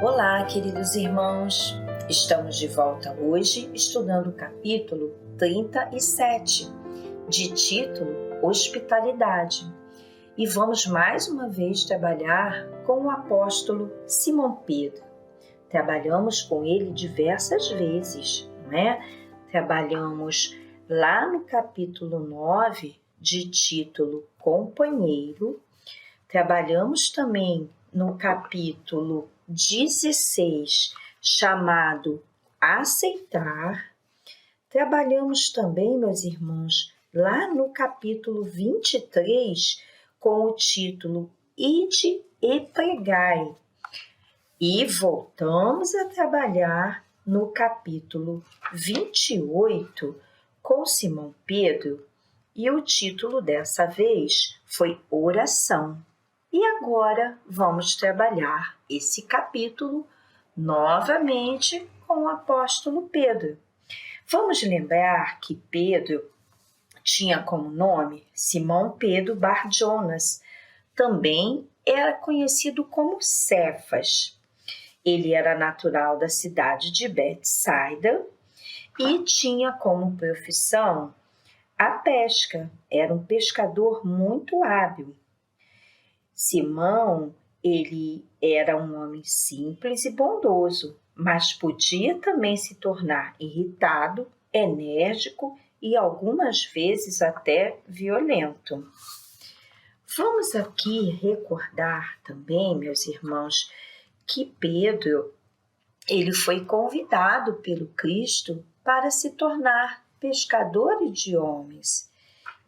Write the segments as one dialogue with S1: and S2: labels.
S1: Olá, queridos irmãos! Estamos de volta hoje estudando o capítulo 37, de título Hospitalidade. E vamos mais uma vez trabalhar com o apóstolo Simão Pedro. Trabalhamos com ele diversas vezes, não é? Trabalhamos lá no capítulo 9, de título Companheiro. Trabalhamos também no capítulo 16, chamado Aceitar. Trabalhamos também, meus irmãos, lá no capítulo 23, com o título Ide e Pregai. E voltamos a trabalhar no capítulo 28, com Simão Pedro, e o título dessa vez foi Oração. E agora vamos trabalhar esse capítulo novamente com o apóstolo Pedro. Vamos lembrar que Pedro tinha como nome Simão Pedro Bar Jonas, também era conhecido como Cefas. Ele era natural da cidade de Betsaida e tinha como profissão a pesca, era um pescador muito hábil. Simão, ele era um homem simples e bondoso, mas podia também se tornar irritado, enérgico e algumas vezes até violento. Vamos aqui recordar também, meus irmãos, que Pedro, ele foi convidado pelo Cristo para se tornar pescador de homens.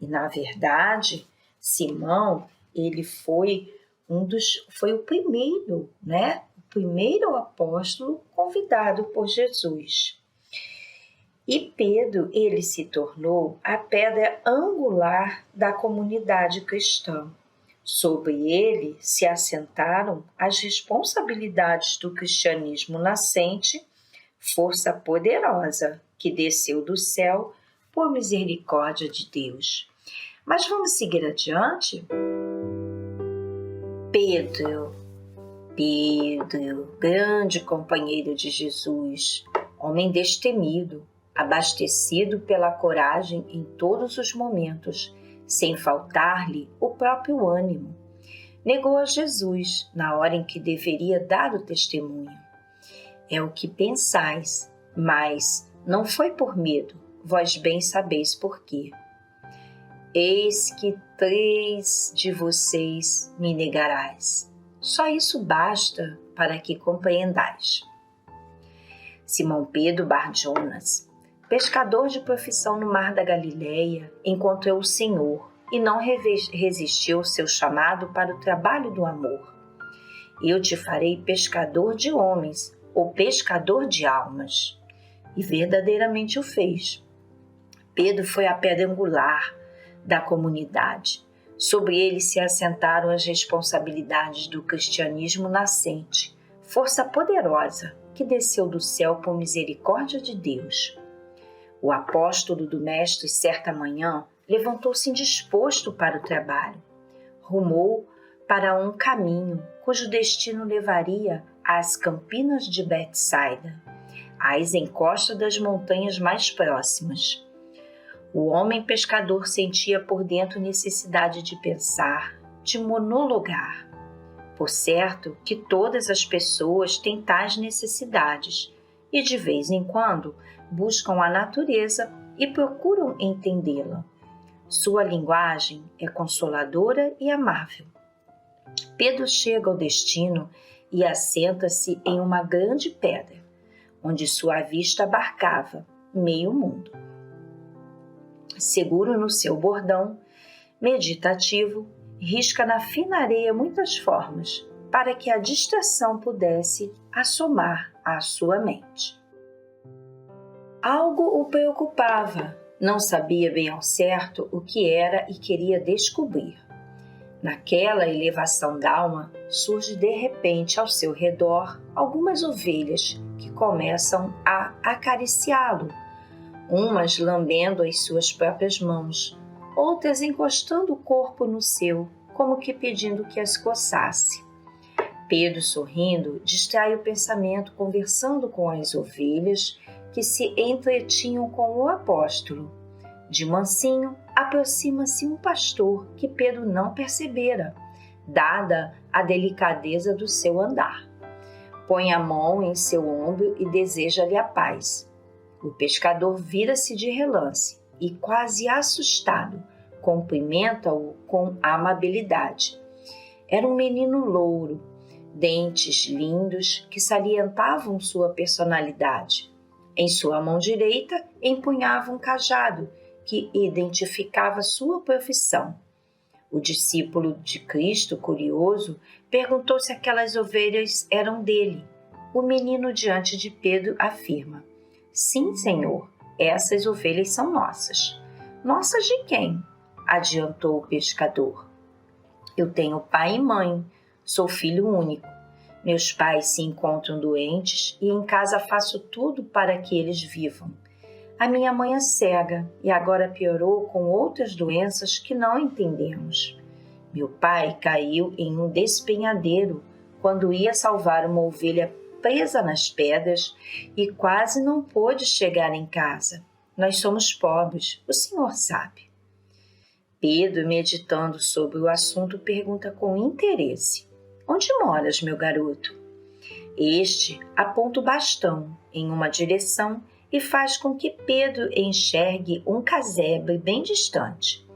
S1: E, na verdade, Simão, ele foi o primeiro, né? O primeiro apóstolo convidado por Jesus. E Pedro, ele se tornou a pedra angular da comunidade cristã. Sobre ele se assentaram as responsabilidades do cristianismo nascente, força poderosa que desceu do céu por misericórdia de Deus. Mas vamos seguir adiante? Pedro, grande companheiro de Jesus, homem destemido, abastecido pela coragem em todos os momentos, sem faltar-lhe o próprio ânimo, negou a Jesus na hora em que deveria dar o testemunho. É o que pensais, mas não foi por medo, vós bem sabeis por quê. Eis que 3 de vocês me negarás. Só isso basta para que compreendais. Simão Pedro Bar Jonas, pescador de profissão no mar da Galileia, encontrou o Senhor e não resistiu ao seu chamado para o trabalho do amor. Eu te farei pescador de homens, ou pescador de almas. E verdadeiramente o fez. Pedro foi a pedra angular da comunidade. Sobre ele se assentaram as responsabilidades do cristianismo nascente, força poderosa que desceu do céu por misericórdia de Deus. O apóstolo do Mestre, certa manhã, levantou-se indisposto para o trabalho. Rumou para um caminho cujo destino levaria às campinas de Betsaida, às encostas das montanhas mais próximas. O homem pescador sentia por dentro necessidade de pensar, de monologar. Por certo que todas as pessoas têm tais necessidades e, de vez em quando, buscam a natureza e procuram entendê-la. Sua linguagem é consoladora e amável. Pedro chega ao destino e assenta-se em uma grande pedra, onde sua vista abarcava meio mundo. Seguro no seu bordão, meditativo, risca na fina areia muitas formas, para que a distração pudesse assomar à sua mente. Algo o preocupava, não sabia bem ao certo o que era e queria descobrir. Naquela elevação d'alma, surge de repente ao seu redor algumas ovelhas que começam a acariciá-lo, umas lambendo as suas próprias mãos, outras encostando o corpo no seu, como que pedindo que as coçasse. Pedro, sorrindo, distrai o pensamento conversando com as ovelhas que se entretinham com o apóstolo. De mansinho, aproxima-se um pastor que Pedro não percebera, dada a delicadeza do seu andar. Põe a mão em seu ombro e deseja-lhe a paz. O pescador vira-se de relance e, quase assustado, cumprimenta-o com amabilidade. Era um menino louro, dentes lindos que salientavam sua personalidade. Em sua mão direita empunhava um cajado que identificava sua profissão. O discípulo de Cristo, curioso, perguntou se aquelas ovelhas eram dele. O menino diante de Pedro afirma: Sim, Senhor, essas ovelhas são nossas. Nossas de quem? Adiantou o pescador. Eu tenho pai e mãe, sou filho único. Meus pais se encontram doentes e em casa faço tudo para que eles vivam. A minha mãe é cega e agora piorou com outras doenças que não entendemos. Meu pai caiu em um despenhadeiro quando ia salvar uma ovelha presa nas pedras e quase não pôde chegar em casa. Nós somos pobres, o senhor sabe. Pedro, meditando sobre o assunto, pergunta com interesse: Onde moras, meu garoto? Este aponta o bastão em uma direção e faz com que Pedro enxergue um casebre bem distante.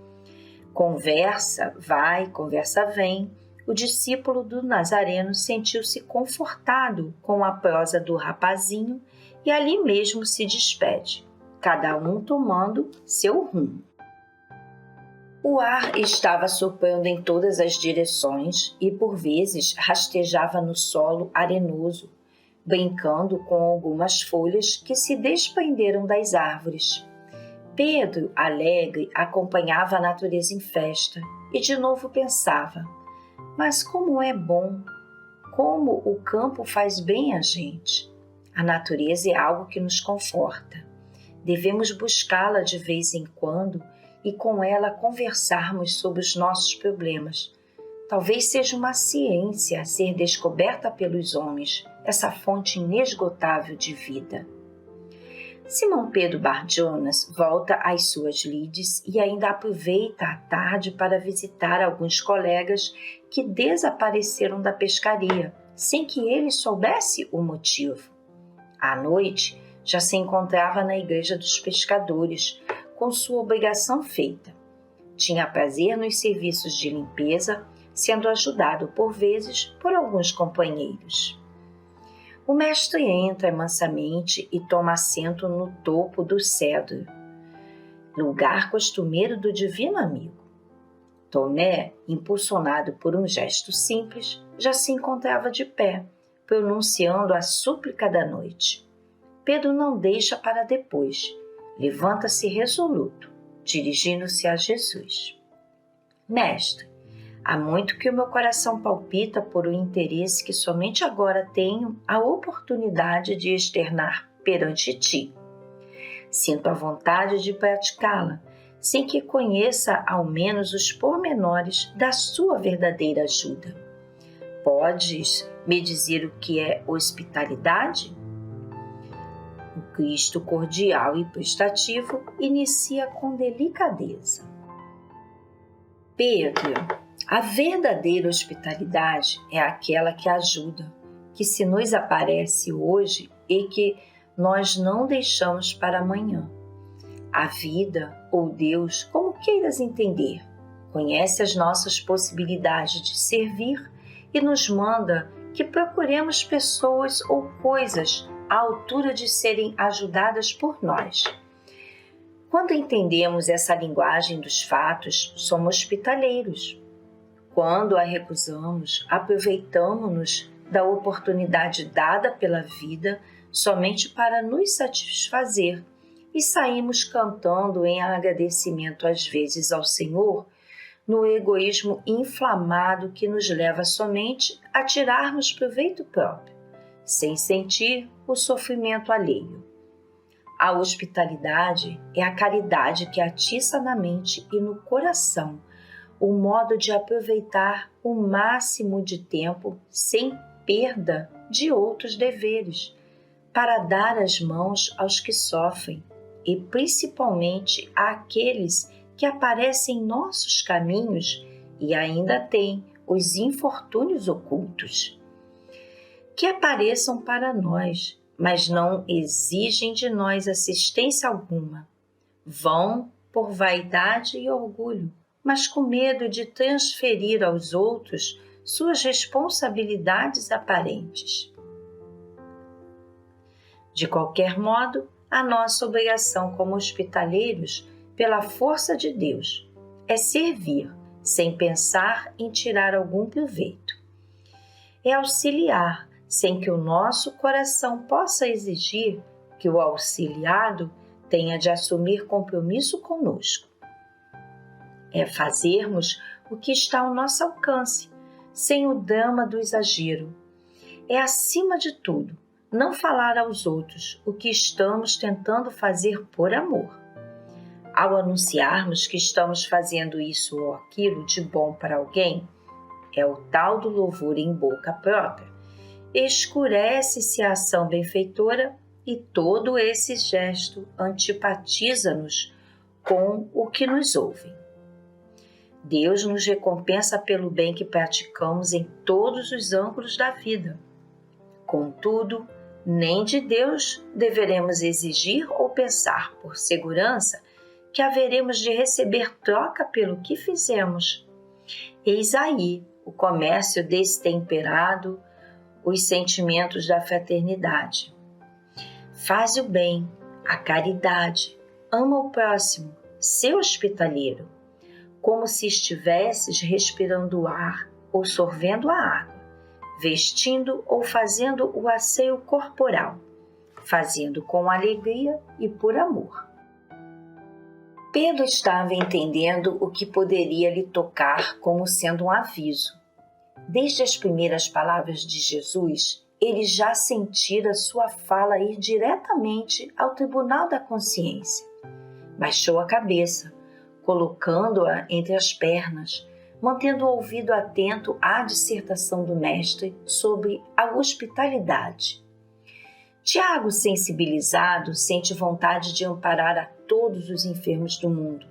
S1: Conversa vai, conversa vem. O discípulo do Nazareno sentiu-se confortado com a prosa do rapazinho e ali mesmo se despede, cada um tomando seu rumo. O ar estava soprando em todas as direções e, por vezes, rastejava no solo arenoso, brincando com algumas folhas que se desprenderam das árvores. Pedro, alegre, acompanhava a natureza em festa e de novo pensava: mas como é bom, como o campo faz bem a gente. A natureza é algo que nos conforta. Devemos buscá-la de vez em quando e com ela conversarmos sobre os nossos problemas. Talvez seja uma ciência a ser descoberta pelos homens, essa fonte inesgotável de vida. Simão Pedro Bar-Jonas volta às suas lides e ainda aproveita a tarde para visitar alguns colegas que desapareceram da pescaria, sem que ele soubesse o motivo. À noite, já se encontrava na igreja dos pescadores, com sua obrigação feita. Tinha prazer nos serviços de limpeza, sendo ajudado por vezes por alguns companheiros. O mestre entra mansamente e toma assento no topo do cedro, lugar costumeiro do divino amigo. Tomé, impulsionado por um gesto simples, já se encontrava de pé, pronunciando a súplica da noite. Pedro não deixa para depois. Levanta-se resoluto, dirigindo-se a Jesus. Mestre, há muito que o meu coração palpita por um interesse que somente agora tenho a oportunidade de externar perante ti. Sinto a vontade de praticá-la, sem que conheça ao menos os pormenores da sua verdadeira ajuda. Podes me dizer o que é hospitalidade? O Cristo cordial e prestativo inicia com delicadeza. Pedro, a verdadeira hospitalidade é aquela que ajuda, que se nos aparece hoje e que nós não deixamos para amanhã. A vida, ou Deus, como queiras entender, conhece as nossas possibilidades de servir e nos manda que procuremos pessoas ou coisas à altura de serem ajudadas por nós. Quando entendemos essa linguagem dos fatos, somos hospitaleiros. Quando a recusamos, aproveitamo-nos da oportunidade dada pela vida somente para nos satisfazer e saímos cantando em agradecimento às vezes ao Senhor, no egoísmo inflamado que nos leva somente a tirarmos proveito próprio, sem sentir o sofrimento alheio. A hospitalidade é a caridade que atiça na mente e no coração o modo de aproveitar o máximo de tempo sem perda de outros deveres, para dar as mãos aos que sofrem e principalmente àqueles que aparecem em nossos caminhos e ainda têm os infortúnios ocultos. Que apareçam para nós, mas não exigem de nós assistência alguma. Vão por vaidade e orgulho, mas com medo de transferir aos outros suas responsabilidades aparentes. De qualquer modo, a nossa obrigação como hospitaleiros, pela força de Deus, é servir, sem pensar em tirar algum proveito. É auxiliar, sem que o nosso coração possa exigir que o auxiliado tenha de assumir compromisso conosco. É fazermos o que está ao nosso alcance, sem o drama do exagero. É, acima de tudo, não falar aos outros o que estamos tentando fazer por amor. Ao anunciarmos que estamos fazendo isso ou aquilo de bom para alguém, é o tal do louvor em boca própria. Escurece-se a ação benfeitora e todo esse gesto antipatiza-nos com o que nos ouve. Deus nos recompensa pelo bem que praticamos em todos os ângulos da vida. Contudo, nem de Deus deveremos exigir ou pensar, por segurança, que haveremos de receber troca pelo que fizemos. Eis aí o comércio destemperado, os sentimentos da fraternidade. Faz o bem, a caridade, ama o próximo, sê hospitaleiro, como se estivesses respirando o ar ou sorvendo a água, vestindo ou fazendo o asseio corporal, fazendo com alegria e por amor. Pedro estava entendendo o que poderia lhe tocar como sendo um aviso. Desde as primeiras palavras de Jesus, ele já sentira sua fala ir diretamente ao tribunal da consciência. Baixou a cabeça, colocando-a entre as pernas, mantendo o ouvido atento à dissertação do mestre sobre a hospitalidade. Tiago, sensibilizado, sente vontade de amparar a todos os enfermos do mundo.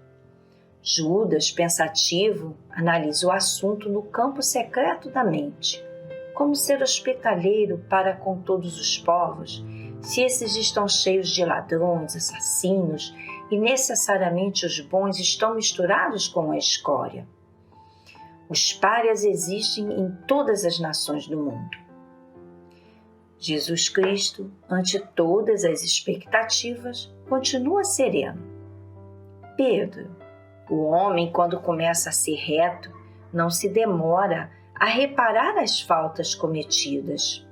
S1: Judas, pensativo, analisa o assunto no campo secreto da mente. Como ser hospitaleiro para com todos os povos, se esses estão cheios de ladrões, assassinos, e necessariamente os bons estão misturados com a escória? Os párias existem em todas as nações do mundo. Jesus Cristo, ante todas as expectativas, continua sereno. Pedro, o homem, quando começa a ser reto, não se demora a reparar as faltas cometidas.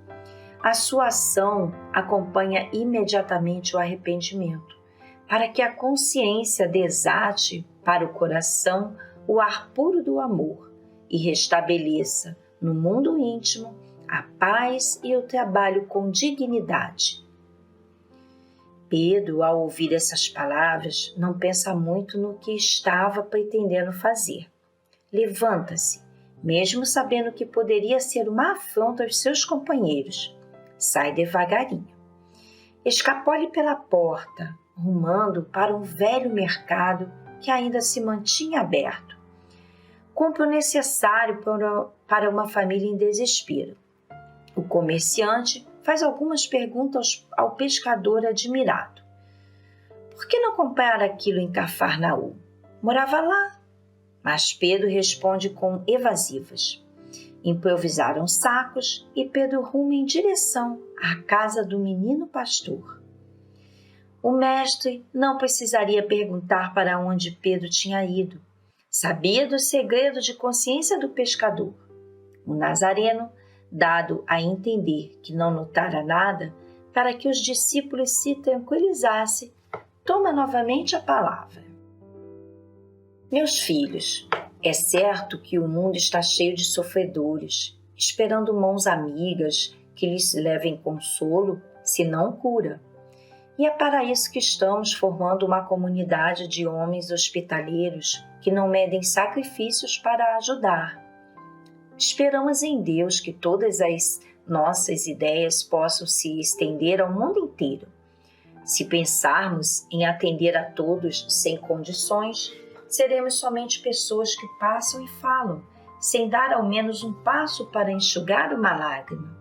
S1: A sua ação acompanha imediatamente o arrependimento, para que a consciência desate para o coração o ar puro do amor e restabeleça no mundo íntimo a paz e o trabalho com dignidade. Pedro, ao ouvir essas palavras, não pensa muito no que estava pretendendo fazer. Levanta-se, mesmo sabendo que poderia ser uma afronta aos seus companheiros. Sai devagarinho. Escapole pela porta, rumando para um velho mercado que ainda se mantinha aberto. Compra o necessário para uma família em desespero. O comerciante faz algumas perguntas ao pescador admirado. Por que não comprar aquilo em Cafarnaum? Morava lá. Mas Pedro responde com evasivas. Improvisaram sacos e Pedro ruma em direção à casa do menino pastor. O mestre não precisaria perguntar para onde Pedro tinha ido. Sabia do segredo de consciência do pescador. O nazareno, dado a entender que não notara nada, para que os discípulos se tranquilizassem, toma novamente a palavra. Meus filhos, é certo que o mundo está cheio de sofredores, esperando mãos amigas que lhes levem consolo, se não cura. E é para isso que estamos formando uma comunidade de homens hospitaleiros que não medem sacrifícios para ajudar. Esperamos em Deus que todas as nossas ideias possam se estender ao mundo inteiro. Se pensarmos em atender a todos sem condições, seremos somente pessoas que passam e falam, sem dar ao menos um passo para enxugar uma lágrima.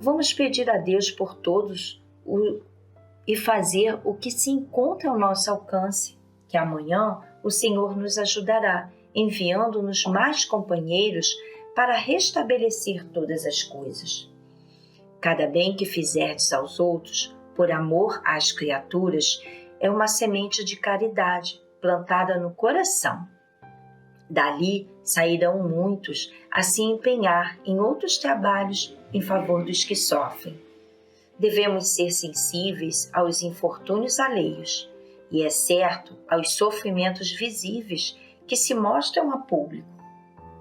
S1: Vamos pedir a Deus por todos e fazer o que se encontra ao nosso alcance, que amanhã o Senhor nos ajudará, enviando-nos mais companheiros para restabelecer todas as coisas. Cada bem que fizerdes aos outros, por amor às criaturas, é uma semente de caridade plantada no coração. Dali sairão muitos a se empenhar em outros trabalhos em favor dos que sofrem. Devemos ser sensíveis aos infortúnios alheios e, é certo, aos sofrimentos visíveis que se mostram a público.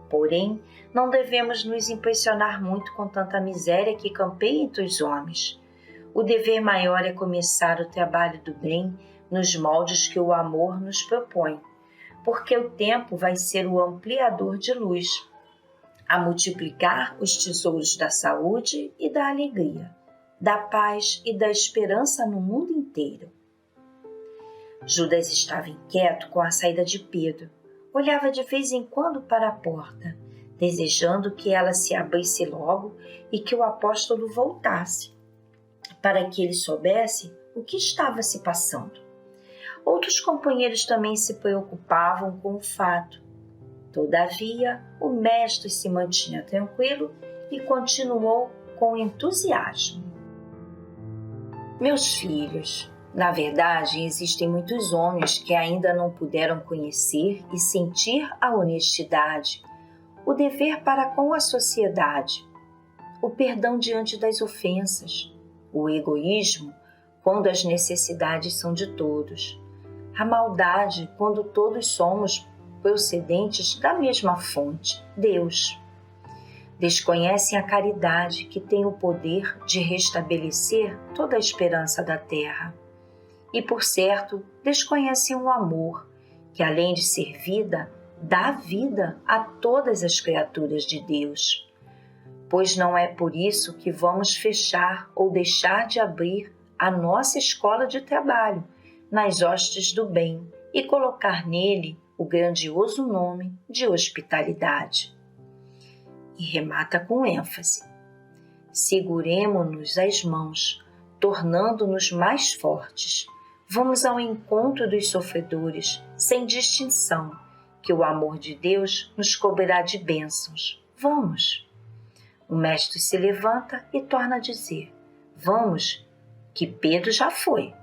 S1: Porém, não devemos nos impressionar muito com tanta miséria que campeia entre os homens. O dever maior é começar o trabalho do bem nos moldes que o amor nos propõe, porque o tempo vai ser o ampliador de luz, a multiplicar os tesouros da saúde e da alegria, da paz e da esperança no mundo inteiro. Judas estava inquieto com a saída de Pedro. Olhava de vez em quando para a porta, desejando que ela se abrisse logo e que o apóstolo voltasse, para que ele soubesse o que estava se passando. Outros companheiros também se preocupavam com o fato. Todavia, o mestre se mantinha tranquilo e continuou com entusiasmo. Meus filhos, na verdade, existem muitos homens que ainda não puderam conhecer e sentir a honestidade, o dever para com a sociedade, o perdão diante das ofensas, o egoísmo quando as necessidades são de todos, a maldade quando todos somos procedentes da mesma fonte, Deus. Desconhecem a caridade que tem o poder de restabelecer toda a esperança da terra. E, por certo, desconhecem o amor, que além de ser vida, dá vida a todas as criaturas de Deus. Pois não é por isso que vamos fechar ou deixar de abrir a nossa escola de trabalho nas hostes do bem e colocar nele o grandioso nome de hospitalidade. E remata com ênfase. Seguremo-nos as mãos, tornando-nos mais fortes. Vamos ao encontro dos sofredores, sem distinção, que o amor de Deus nos cobrirá de bênçãos. Vamos! O mestre se levanta e torna a dizer: vamos, que Pedro já foi.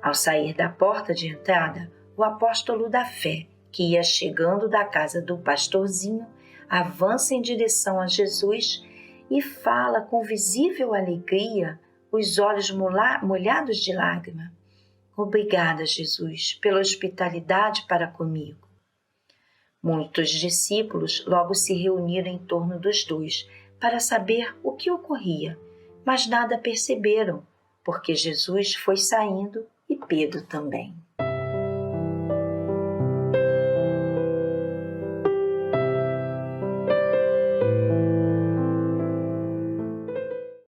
S1: Ao sair da porta de entrada, o apóstolo da fé, que ia chegando da casa do pastorzinho, avança em direção a Jesus e fala com visível alegria, os olhos molhados de lágrima: obrigada, Jesus, pela hospitalidade para comigo. Muitos discípulos logo se reuniram em torno dos dois para saber o que ocorria, mas nada perceberam, porque Jesus foi saindo e Pedro também.